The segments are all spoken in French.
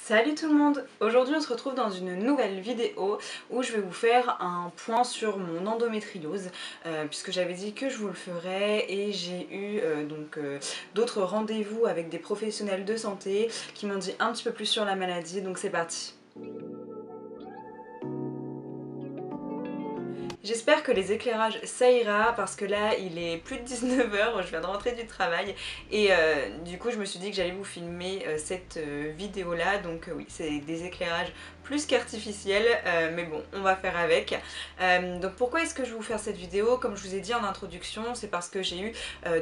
Salut tout le monde! Aujourd'hui on se retrouve dans une nouvelle vidéo où je vais vous faire un point sur mon endométriose puisque j'avais dit que je vous le ferais et j'ai eu d'autres rendez-vous avec des professionnels de santé qui m'ont dit un petit peu plus sur la maladie, donc c'est parti! J'espère que les éclairages ça ira parce que là il est plus de 19 h, je viens de rentrer du travail et du coup je me suis dit que j'allais vous filmer cette vidéo là, donc oui c'est des éclairages plus qu'artificiels mais bon on va faire avec. Donc pourquoi est-ce que je vais vous faire cette vidéo? Comme je vous ai dit en introduction, c'est parce que j'ai eu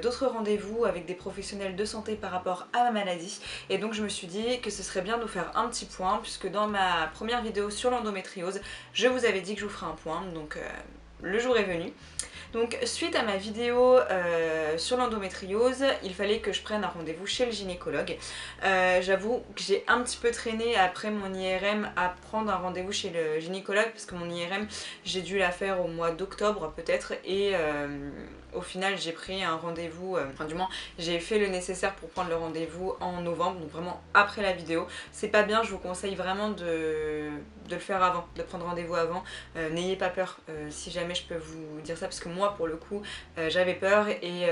d'autres rendez-vous avec des professionnels de santé par rapport à ma maladie et donc je me suis dit que ce serait bien de vous faire un petit point puisque dans ma première vidéo sur l'endométriose je vous avais dit que je vous ferais un point, donc le jour est venu. Donc suite à ma vidéo sur l'endométriose, il fallait que je prenne un rendez-vous chez le gynécologue. J'avoue que j'ai un petit peu traîné après mon IRM à prendre un rendez-vous chez le gynécologue parce que mon IRM j'ai dû la faire au mois d'octobre peut-être et au final j'ai pris un rendez-vous, enfin du moins j'ai fait le nécessaire pour prendre le rendez-vous en novembre, donc vraiment après la vidéo. C'est pas bien, je vous conseille vraiment de le faire avant, de prendre rendez-vous avant. N'ayez pas peur si jamais je peux vous dire ça parce que moi pour le coup j'avais peur et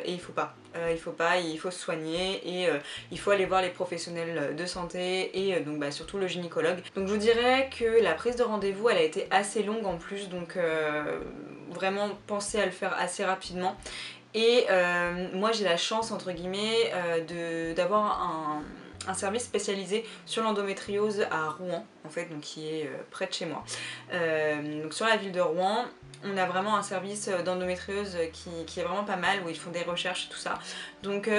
il faut pas. Il faut se soigner et il faut aller voir les professionnels de santé et donc surtout le gynécologue. Donc je vous dirais que la prise de rendez-vous elle a été assez longue en plus, donc vraiment pensez à le faire assez rapidement. Et moi j'ai la chance entre guillemets d'avoir un service spécialisé sur l'endométriose à Rouen en fait, donc qui est près de chez moi. Donc sur la ville de Rouen, on a vraiment un service d'endométriose qui est vraiment pas mal, où ils font des recherches et tout ça. Donc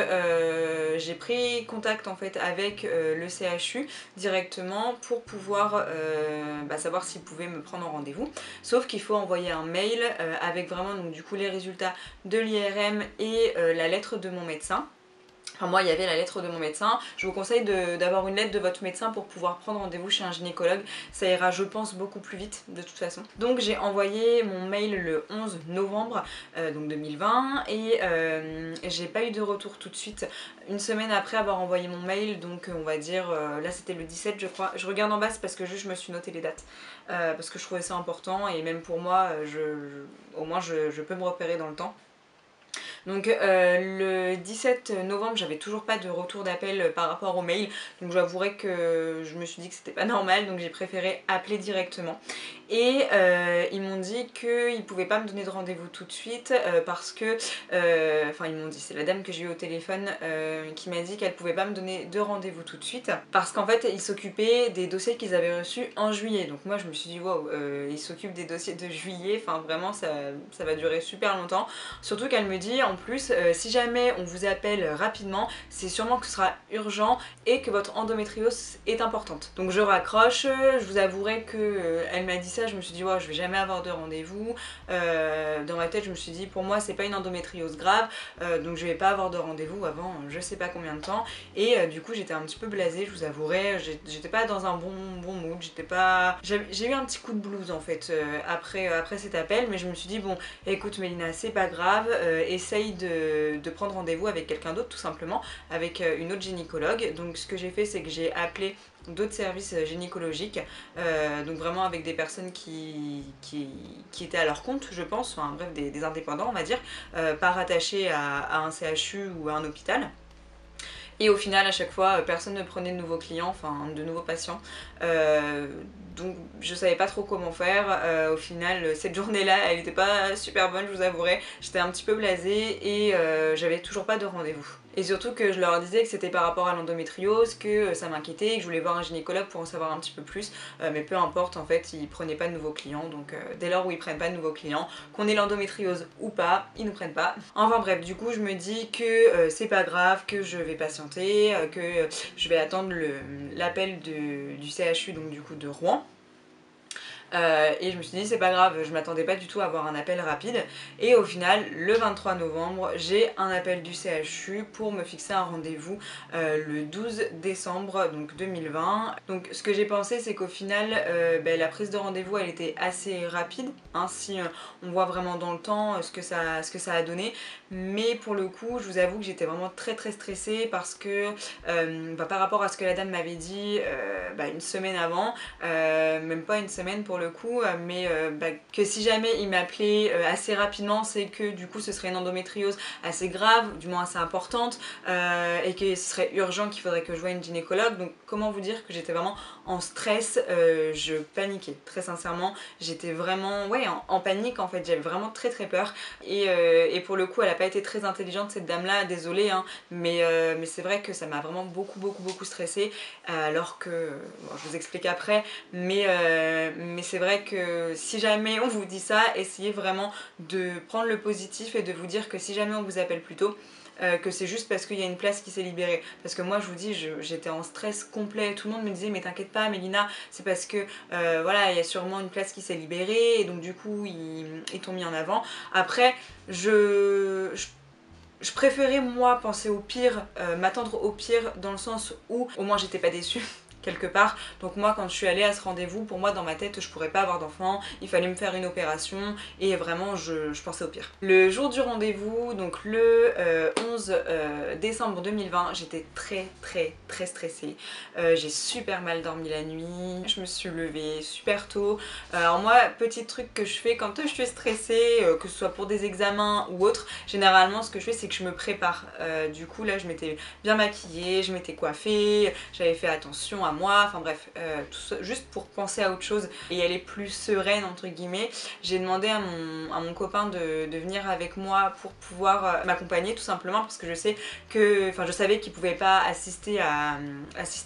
j'ai pris contact en fait avec le CHU directement pour pouvoir savoir s'ils pouvaient me prendre en rendez-vous. Sauf qu'il faut envoyer un mail avec vraiment donc du coup les résultats de l'IRM et la lettre de mon médecin. Enfin moi il y avait la lettre de mon médecin, je vous conseille d'avoir une lettre de votre médecin pour pouvoir prendre rendez-vous chez un gynécologue, ça ira je pense beaucoup plus vite de toute façon. Donc j'ai envoyé mon mail le 11 novembre donc 2020 et j'ai pas eu de retour tout de suite, une semaine après avoir envoyé mon mail, donc on va dire là c'était le 17 je crois, je regarde en bas parce que juste je me suis noté les dates parce que je trouvais ça important et même pour moi au moins je peux me repérer dans le temps. Donc le 17 novembre j'avais toujours pas de retour d'appel par rapport au mail, donc j'avouerai que je me suis dit que c'était pas normal, donc j'ai préféré appeler directement et ils m'ont dit qu'ils pouvaient pas me donner de rendez-vous tout de suite parce que enfin ils m'ont dit, c'est la dame que j'ai eu au téléphone qui m'a dit qu'elle pouvait pas me donner de rendez-vous tout de suite parce qu'en fait ils s'occupaient des dossiers qu'ils avaient reçus en juillet. Donc moi je me suis dit waouh, ils s'occupent des dossiers de juillet, enfin vraiment ça va durer super longtemps, surtout qu'elle me dit en plus si jamais on vous appelle rapidement c'est sûrement que ce sera urgent et que votre endométriose est importante. Donc je raccroche, je vous avouerai que elle m'a dit ça, je me suis dit wow, je vais jamais avoir de rendez-vous. Dans ma tête je me suis dit pour moi c'est pas une endométriose grave donc je vais pas avoir de rendez-vous avant je sais pas combien de temps et du coup j'étais un petit peu blasée, je vous avouerai, j'étais pas dans un bon mood, j'étais pas... J'ai eu un petit coup de blues en fait après cet appel, mais je me suis dit bon écoute Mélina c'est pas grave, essaye de prendre rendez-vous avec quelqu'un d'autre tout simplement, avec une autre gynécologue. Donc ce que j'ai fait c'est que j'ai appelé d'autres services gynécologiques, donc vraiment avec des personnes qui étaient à leur compte je pense, enfin bref des indépendants on va dire, pas rattachés à un CHU ou à un hôpital. Et au final à chaque fois personne ne prenait de nouveaux clients, enfin de nouveaux patients, donc je savais pas trop comment faire. Au final cette journée là elle était pas super bonne je vous avouerai, j'étais un petit peu blasée et j'avais toujours pas de rendez-vous. Et surtout que je leur disais que c'était par rapport à l'endométriose, que ça m'inquiétait, que je voulais voir un gynécologue pour en savoir un petit peu plus, mais peu importe en fait, ils prenaient pas de nouveaux clients, donc dès lors où ils prennent pas de nouveaux clients, qu'on ait l'endométriose ou pas, ils nous prennent pas. Enfin bref, du coup je me dis que c'est pas grave, que je vais patienter, que je vais attendre l'appel du CHU, donc du coup de Rouen. Et je me suis dit c'est pas grave, je m'attendais pas du tout à avoir un appel rapide. Et au final, le 23 novembre, j'ai un appel du CHU pour me fixer un rendez-vous le 12 décembre donc 2020. Donc ce que j'ai pensé, c'est qu'au final, la prise de rendez-vous elle était assez rapide, hein, si on voit vraiment dans le temps ce que ça a donné. Mais pour le coup, je vous avoue que j'étais vraiment très stressée parce que par rapport à ce que la dame m'avait dit une semaine avant, même pas une semaine pour le coup, mais que si jamais il m'appelait assez rapidement, c'est que du coup ce serait une endométriose assez grave, du moins assez importante, et que ce serait urgent, qu'il faudrait que je voie une gynécologue. Donc comment vous dire que j'étais vraiment en stress, je paniquais, très sincèrement, j'étais vraiment en panique en fait, j'avais vraiment très peur. Et pour le coup elle a pas été très intelligente cette dame là, désolée hein, mais c'est vrai que ça m'a vraiment beaucoup stressée, alors que, bon, je vous explique après, mais c'est vrai que si jamais on vous dit ça, essayez vraiment de prendre le positif et de vous dire que si jamais on vous appelle plus tôt, que c'est juste parce qu'il y a une place qui s'est libérée. Parce que moi je vous dis, j'étais en stress complet, tout le monde me disait mais t'inquiète pas Mélina, c'est parce que voilà, il y a sûrement une place qui s'est libérée et donc du coup ils t'ont mis en avant. Après je préférais moi penser au pire, m'attendre au pire dans le sens où au moins j'étais pas déçue quelque part. Donc moi quand je suis allée à ce rendez-vous, pour moi dans ma tête je pourrais pas avoir d'enfant, il fallait me faire une opération et vraiment je pensais au pire. Le jour du rendez-vous, donc le 11 décembre 2020, j'étais très stressée. J'ai super mal dormi la nuit, je me suis levée super tôt. Alors moi, petit truc que je fais quand je suis stressée, que ce soit pour des examens ou autre, généralement ce que je fais c'est que je me prépare. Du coup là je m'étais bien maquillée, je m'étais coiffée, j'avais fait attention à moi, enfin bref, tout ça, juste pour penser à autre chose et aller plus sereine entre guillemets. J'ai demandé à mon copain de venir avec moi pour pouvoir m'accompagner tout simplement, parce que je sais que, enfin je savais qu'il pouvait pas assister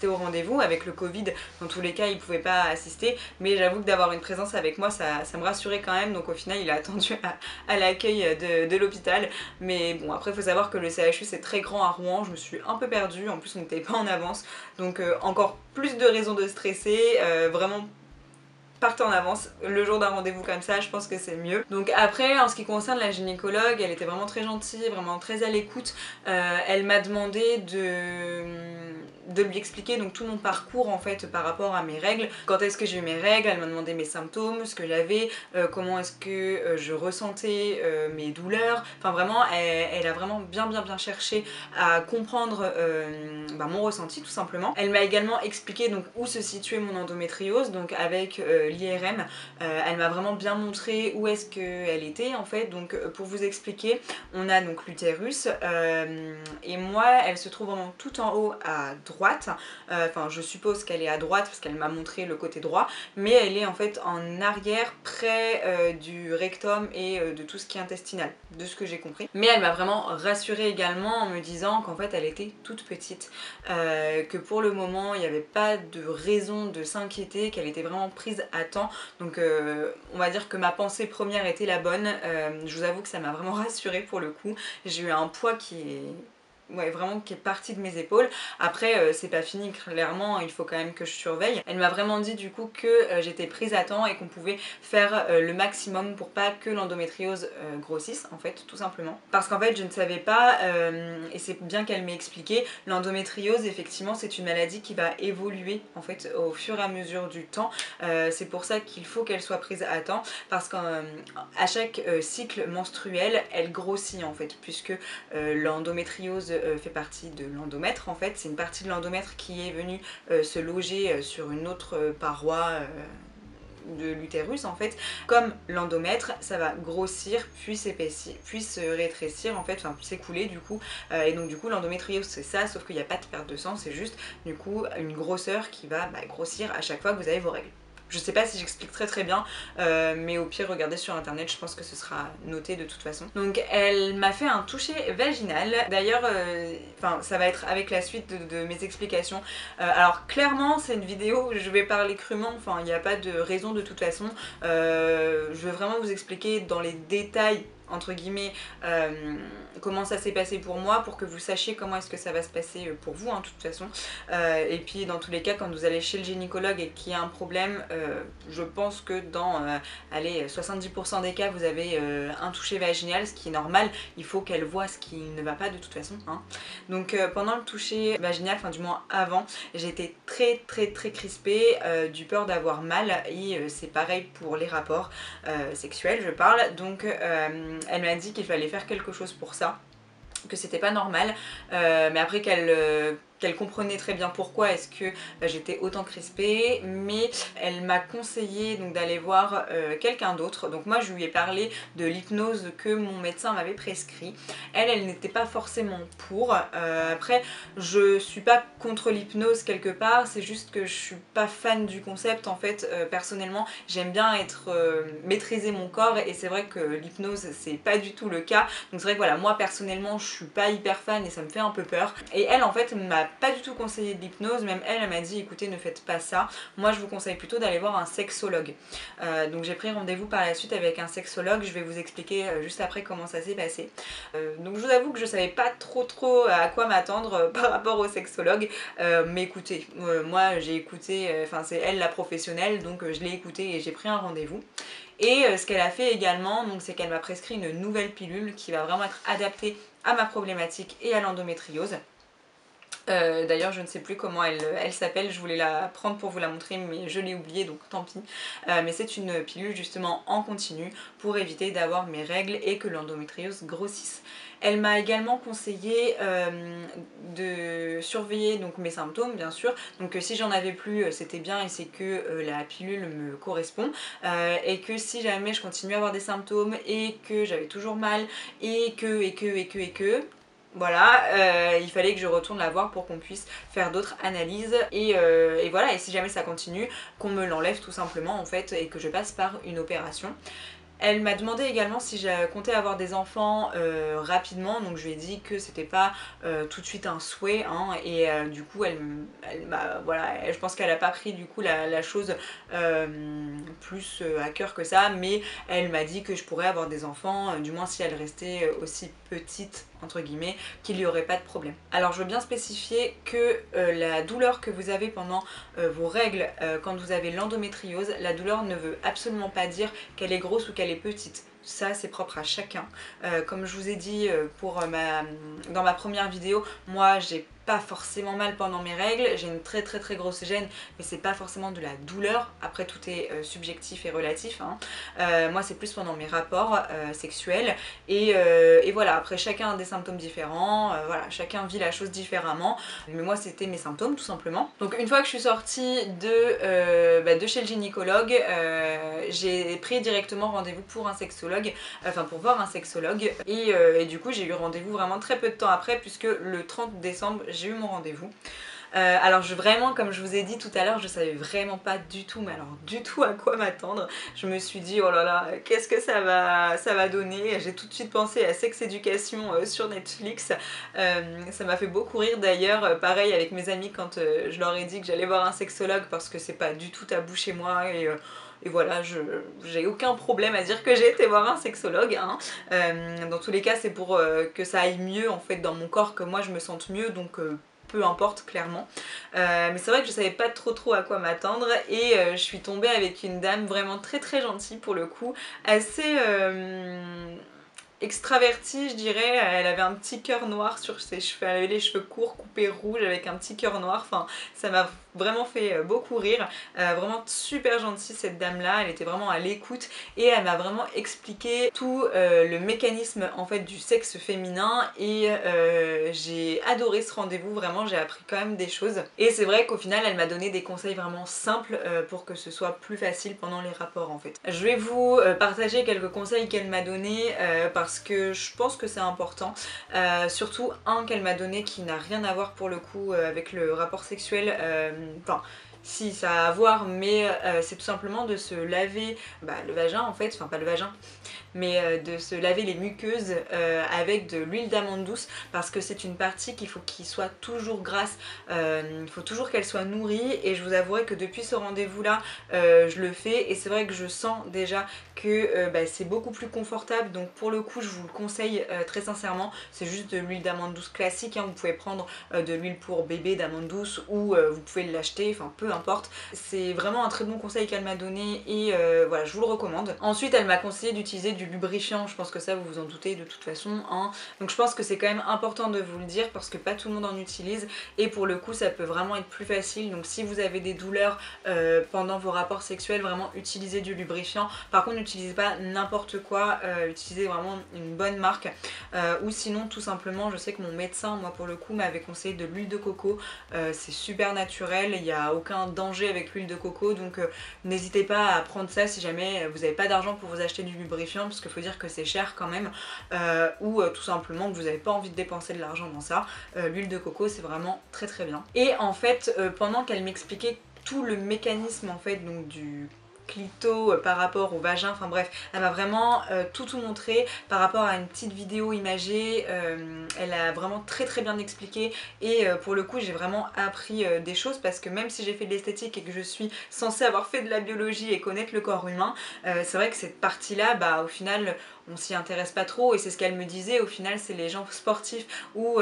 au rendez-vous avec le Covid, dans tous les cas il pouvait pas assister, mais j'avoue que d'avoir une présence avec moi ça me rassurait quand même. Donc au final il a attendu à l'accueil de l'hôpital, mais bon après il faut savoir que le CHU c'est très grand à Rouen, je me suis un peu perdue, en plus on n'était pas en avance, donc encore plus de raisons de stresser, vraiment partez en avance le jour d'un rendez-vous comme ça, je pense que c'est mieux. Donc après en ce qui concerne la gynécologue, elle était vraiment très gentille, vraiment très à l'écoute. Elle m'a demandé de lui expliquer donc tout mon parcours en fait par rapport à mes règles. Quand est-ce que j'ai eu mes règles, elle m'a demandé mes symptômes, ce que j'avais, comment est-ce que je ressentais mes douleurs. Enfin vraiment elle a vraiment bien cherché à comprendre mon ressenti tout simplement. Elle m'a également expliqué donc où se situait mon endométriose, donc avec l'IRM. Elle m'a vraiment bien montré où est-ce qu'elle était en fait. Donc pour vous expliquer, on a donc l'utérus et moi elle se trouve vraiment tout en haut à droite, enfin je suppose qu'elle est à droite parce qu'elle m'a montré le côté droit, mais elle est en fait en arrière près du rectum et de tout ce qui est intestinal, de ce que j'ai compris. Mais elle m'a vraiment rassurée également en me disant qu'en fait elle était toute petite, que pour le moment il n'y avait pas de raison de s'inquiéter, qu'elle était vraiment prise à temps. Donc on va dire que ma pensée première était la bonne. Je vous avoue que ça m'a vraiment rassurée pour le coup. J'ai eu un poids qui est parti de mes épaules. Après c'est pas fini, clairement il faut quand même que je surveille. Elle m'a vraiment dit du coup que j'étais prise à temps et qu'on pouvait faire le maximum pour pas que l'endométriose grossisse en fait, tout simplement. Parce qu'en fait je ne savais pas, et c'est bien qu'elle m'ait expliqué, l'endométriose effectivement c'est une maladie qui va évoluer en fait au fur et à mesure du temps. C'est pour ça qu'il faut qu'elle soit prise à temps, parce qu'à chaque cycle menstruel elle grossit en fait, puisque l'endométriose fait partie de l'endomètre en fait, c'est une partie de l'endomètre qui est venue se loger sur une autre paroi de l'utérus en fait. Comme l'endomètre, ça va grossir puis s'épaissir puis se rétrécir en fait, enfin s'écouler du coup, et donc du coup l'endométriose c'est ça, sauf qu'il n'y a pas de perte de sang, c'est juste du coup une grosseur qui va grossir à chaque fois que vous avez vos règles. Je sais pas si j'explique très bien, mais au pire regardez sur internet, je pense que ce sera noté de toute façon. Donc elle m'a fait un toucher vaginal, d'ailleurs ça va être avec la suite de mes explications. Alors clairement c'est une vidéo où je vais parler crûment, enfin il n'y a pas de raison de toute façon. Je vais vraiment vous expliquer dans les détails entre guillemets comment ça s'est passé pour moi, pour que vous sachiez comment est-ce que ça va se passer pour vous, hein, de toute façon. Et puis dans tous les cas, quand vous allez chez le gynécologue et qu'il y a un problème, je pense que dans allez, 70% des cas, vous avez un toucher vaginal, ce qui est normal. Il faut qu'elle voit ce qui ne va pas de toute façon, hein. Donc pendant le toucher vaginal, enfin du moins avant, j'étais très crispée, du peur d'avoir mal, et c'est pareil pour les rapports sexuels, je parle. Donc elle m'a dit qu'il fallait faire quelque chose pour ça, que c'était pas normal, mais après qu'elle comprenait très bien pourquoi est-ce que j'étais autant crispée, mais elle m'a conseillé donc d'aller voir quelqu'un d'autre. Donc moi je lui ai parlé de l'hypnose que mon médecin m'avait prescrit. Elle n'était pas forcément pour. Après je suis pas contre l'hypnose quelque part, c'est juste que je suis pas fan du concept en fait. Personnellement j'aime bien maîtriser mon corps, et c'est vrai que l'hypnose c'est pas du tout le cas. Donc c'est vrai que voilà, moi personnellement je suis pas hyper fan et ça me fait un peu peur. Et elle en fait m'a pas du tout conseillé de l'hypnose, même elle m'a dit écoutez, ne faites pas ça, moi je vous conseille plutôt d'aller voir un sexologue. Donc j'ai pris rendez-vous par la suite avec un sexologue, je vais vous expliquer juste après comment ça s'est passé. Donc je vous avoue que je savais pas trop à quoi m'attendre par rapport au sexologue, mais écoutez, moi j'ai écouté, enfin c'est elle la professionnelle, donc je l'ai écoutée et j'ai pris un rendez-vous. Et ce qu'elle a fait également, c'est qu'elle m'a prescrit une nouvelle pilule qui va vraiment être adaptée à ma problématique et à l'endométriose. D'ailleurs je ne sais plus comment elle s'appelle, je voulais la prendre pour vous la montrer mais je l'ai oubliée, donc tant pis. Mais c'est une pilule justement en continu pour éviter d'avoir mes règles et que l'endométriose grossisse. Elle m'a également conseillé de surveiller donc mes symptômes bien sûr, donc si j'en avais plus c'était bien et c'est que la pilule me correspond, et que si jamais je continue à avoir des symptômes et que j'avais toujours mal et que voilà, il fallait que je retourne la voir pour qu'on puisse faire d'autres analyses et voilà, et si jamais ça continue, qu'on me l'enlève tout simplement en fait et que je passe par une opération. Elle m'a demandé également si je comptais avoir des enfants rapidement, donc je lui ai dit que c'était pas tout de suite un souhait, hein, et du coup elle m'a, voilà, je pense qu'elle a pas pris du coup la chose plus à cœur que ça, mais elle m'a dit que je pourrais avoir des enfants, du moins si elle restait aussi petite entre guillemets, qu'il n'y aurait pas de problème. Alors je veux bien spécifier que la douleur que vous avez pendant vos règles, quand vous avez l'endométriose, la douleur ne veut absolument pas dire qu'elle est grosse ou qu'elle est petite. Ça c'est propre à chacun. Comme je vous ai dit dans ma première vidéo, moi j'ai pas forcément mal pendant mes règles, j'ai une très grosse gêne, mais c'est pas forcément de la douleur, après tout est subjectif et relatif, hein. Moi c'est plus pendant mes rapports sexuels, et voilà, après chacun a des symptômes différents, voilà, chacun vit la chose différemment, mais moi c'était mes symptômes tout simplement. Donc une fois que je suis sortie de chez le gynécologue, j'ai pris directement rendez-vous pour un sexologue, enfin pour voir un sexologue, et du coup j'ai eu rendez-vous vraiment très peu de temps après, puisque le 30 décembre j'ai eu mon rendez-vous. Alors vraiment, comme je vous ai dit tout à l'heure, je savais vraiment pas du tout, mais alors du tout à quoi m'attendre. Je me suis dit oh là là, qu'est-ce que ça va donner. J'ai tout de suite pensé à Sex Education sur Netflix. Ça m'a fait beaucoup rire d'ailleurs, pareil avec mes amis quand je leur ai dit que j'allais voir un sexologue, parce que c'est pas du tout tabou chez moi, et voilà, j'ai aucun problème à dire que j'ai été voir un sexologue, hein. Dans tous les cas c'est pour que ça aille mieux en fait dans mon corps, que moi je me sente mieux, donc peu importe clairement. Mais c'est vrai que je savais pas trop à quoi m'attendre, et je suis tombée avec une dame vraiment très gentille pour le coup, assez extravertie je dirais. Elle avait un petit cœur noir sur ses cheveux, elle avait les cheveux courts coupés rouges avec un petit cœur noir, enfin ça m'a vraiment fait beaucoup rire. Vraiment super gentille cette dame là, elle était vraiment à l'écoute et elle m'a vraiment expliqué tout le mécanisme en fait du sexe féminin, et j'ai adoré ce rendez-vous, vraiment j'ai appris quand même des choses, et c'est vrai qu'au final elle m'a donné des conseils vraiment simples pour que ce soit plus facile pendant les rapports en fait. Je vais vous partager quelques conseils qu'elle m'a donné parce que je pense que c'est important, surtout un qu'elle m'a donné qui n'a rien à voir pour le coup avec le rapport sexuel, enfin si ça a à voir, mais c'est tout simplement de se laver le vagin en fait, enfin pas le vagin, mais de se laver les muqueuses avec de l'huile d'amande douce, parce que c'est une partie qu'il faut qu'il soit toujours grasse, il faut toujours qu'elle soit nourrie, et je vous avouerai que depuis ce rendez-vous là je le fais, et c'est vrai que je sens déjà que c'est beaucoup plus confortable, donc pour le coup je vous le conseille très sincèrement. C'est juste de l'huile d'amande douce classique, hein. Vous pouvez prendre de l'huile pour bébé d'amande douce ou vous pouvez l'acheter, enfin peu importe. C'est vraiment un très bon conseil qu'elle m'a donné, et voilà, je vous le recommande. Ensuite elle m'a conseillé d'utiliser du lubrifiant, je pense que ça vous vous en doutez de toute façon, hein. Donc je pense que c'est quand même important de vous le dire parce que pas tout le monde en utilise, et pour le coup ça peut vraiment être plus facile. Donc si vous avez des douleurs pendant vos rapports sexuels, vraiment utilisez du lubrifiant. Par contre n'utilisez pas n'importe quoi, utilisez vraiment une bonne marque, ou sinon tout simplement, je sais que mon médecin, moi pour le coup, m'avait conseillé de l'huile de coco. C'est super naturel, il n'y a aucun danger avec l'huile de coco, donc n'hésitez pas à prendre ça si jamais vous n'avez pas d'argent pour vous acheter du lubrifiant, parce qu'il faut dire que c'est cher quand même, ou tout simplement que vous n'avez pas envie de dépenser de l'argent dans ça. L'huile de coco c'est vraiment très très bien. Et en fait pendant qu'elle m'expliquait tout le mécanisme en fait donc du clito par rapport au vagin, enfin bref, elle m'a vraiment tout montré par rapport à une petite vidéo imagée. Elle a vraiment très très bien expliqué, et pour le coup j'ai vraiment appris des choses, parce que même si j'ai fait de l'esthétique et que je suis censée avoir fait de la biologie et connaître le corps humain, c'est vrai que cette partie là, au final on s'y intéresse pas trop, et c'est ce qu'elle me disait, au final c'est les gens sportifs ou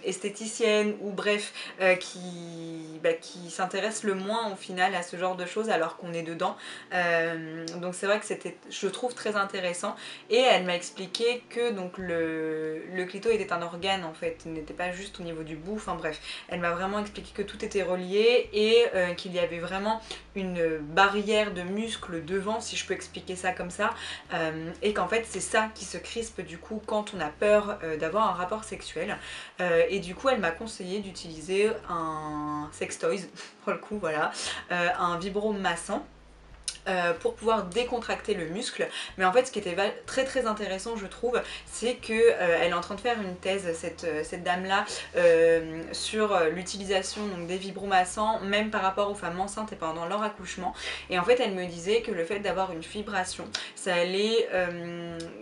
esthéticiennes ou bref qui s'intéressent le moins au final à ce genre de choses alors qu'on est dedans. Donc c'est vrai que c'était, je trouve, très intéressant, et elle m'a expliqué que donc le clito était un organe en fait, il n'était pas juste au niveau du bout, enfin bref, elle m'a vraiment expliqué que tout était relié, et qu'il y avait vraiment une barrière de muscles devant, si je peux expliquer ça comme ça, et qu'en fait c'est ça qui se crispe du coup quand on a peur d'avoir un rapport sexuel, et du coup elle m'a conseillé d'utiliser un sextoys pour le coup, voilà, un vibromassant, pour pouvoir décontracter le muscle. Mais en fait ce qui était très très intéressant je trouve, c'est que elle est en train de faire une thèse, cette dame là, sur l'utilisation des vibromassants même par rapport aux femmes enceintes et pendant leur accouchement, et en fait elle me disait que le fait d'avoir une vibration ça allait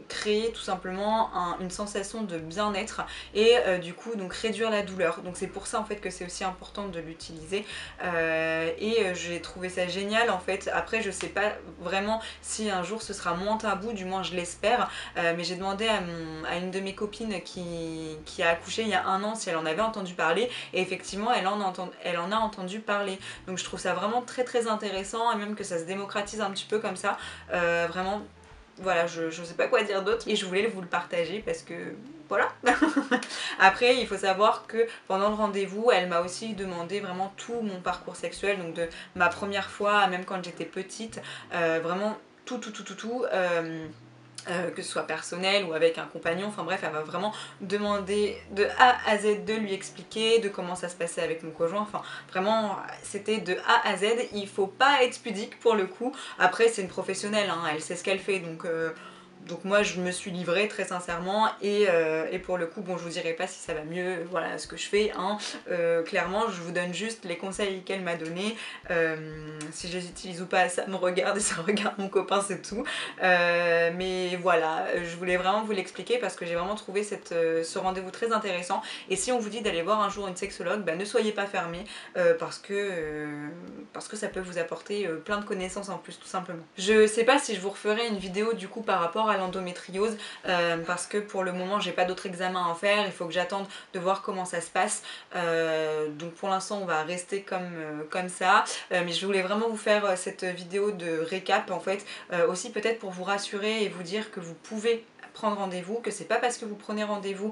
créer tout simplement une sensation de bien-être, et du coup donc réduire la douleur. Donc c'est pour ça en fait que c'est aussi important de l'utiliser, et j'ai trouvé ça génial en fait. Après je sais pas vraiment si un jour ce sera moins tabou, du moins je l'espère, mais j'ai demandé à une de mes copines qui a accouché il y a 1 an si elle en avait entendu parler, et effectivement elle en a entendu parler. Donc je trouve ça vraiment très très intéressant, et même que ça se démocratise un petit peu comme ça, vraiment voilà, je sais pas quoi dire d'autre, et je voulais vous le partager parce que voilà. Après il faut savoir que pendant le rendez-vous elle m'a aussi demandé vraiment tout mon parcours sexuel, donc de ma première fois à même quand j'étais petite, vraiment tout, que ce soit personnel ou avec un compagnon, enfin bref elle m'a vraiment demandé de A à Z de lui expliquer, de comment ça se passait avec mon conjoint, enfin vraiment c'était de A à Z. Il faut pas être pudique pour le coup, après c'est une professionnelle, hein, elle sait ce qu'elle fait, donc moi je me suis livrée très sincèrement, et pour le coup bon je vous dirai pas si ça va mieux, voilà ce que je fais, hein. Clairement je vous donne juste les conseils qu'elle m'a donné, si je les utilise ou pas ça me regarde et ça regarde mon copain, c'est tout, mais voilà, je voulais vraiment vous l'expliquer parce que j'ai vraiment trouvé ce rendez-vous très intéressant, et si on vous dit d'aller voir un jour une sexologue, ne soyez pas fermés, parce que ça peut vous apporter plein de connaissances en plus tout simplement. Je sais pas si je vous referai une vidéo du coup par rapport à l'endométriose, parce que pour le moment j'ai pas d'autres examens à faire, il faut que j'attende de voir comment ça se passe, donc pour l'instant on va rester comme ça, mais je voulais vraiment vous faire cette vidéo de récap en fait, aussi peut-être pour vous rassurer et vous dire que vous pouvez prendre rendez-vous, que c'est pas parce que vous prenez rendez-vous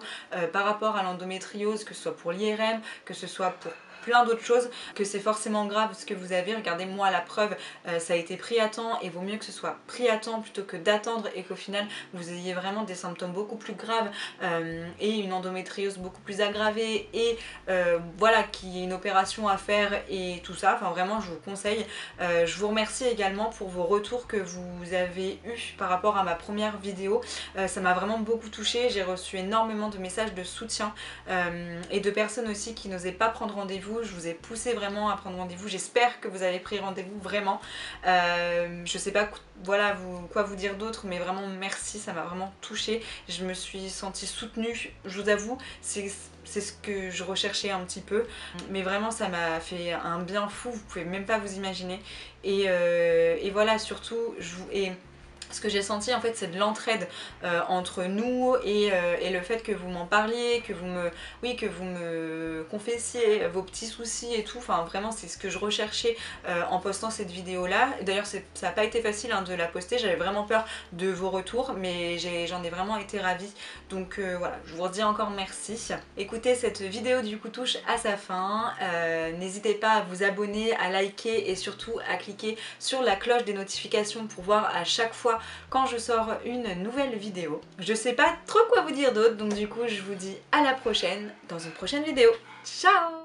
par rapport à l'endométriose, que ce soit pour l'IRM, que ce soit pour plein d'autres choses, que c'est forcément grave ce que vous avez. Regardez, moi la preuve, ça a été pris à temps, et vaut mieux que ce soit pris à temps plutôt que d'attendre et qu'au final vous ayez vraiment des symptômes beaucoup plus graves, et une endométriose beaucoup plus aggravée, et voilà, qu'il y ait une opération à faire et tout ça, enfin vraiment je vous conseille. Je vous remercie également pour vos retours que vous avez eu par rapport à ma première vidéo, ça m'a vraiment beaucoup touchée, j'ai reçu énormément de messages de soutien, et de personnes aussi qui n'osaient pas prendre rendez-vous, rendez-vous, je vous ai poussé vraiment à prendre rendez-vous, j'espère que vous avez pris rendez-vous vraiment. Je sais pas voilà, quoi vous dire d'autre, mais vraiment merci, ça m'a vraiment touchée, je me suis sentie soutenue, je vous avoue, c'est ce que je recherchais un petit peu, mais vraiment ça m'a fait un bien fou, vous pouvez même pas vous imaginer. Et voilà, surtout, ce que j'ai senti en fait, c'est de l'entraide entre nous et le fait que vous m'en parliez, que vous me confessiez vos petits soucis et tout. Enfin vraiment c'est ce que je recherchais en postant cette vidéo là. D'ailleurs ça n'a pas été facile hein, de la poster, j'avais vraiment peur de vos retours, mais j'en ai vraiment été ravie. Donc voilà, je vous redis encore merci. Écoutez, cette vidéo du coup touche à sa fin. N'hésitez pas à vous abonner, à liker et surtout à cliquer sur la cloche des notifications pour voir à chaque fois quand je sors une nouvelle vidéo. Je sais pas trop quoi vous dire d'autre, donc du coup je vous dis à la prochaine dans une prochaine vidéo. Ciao!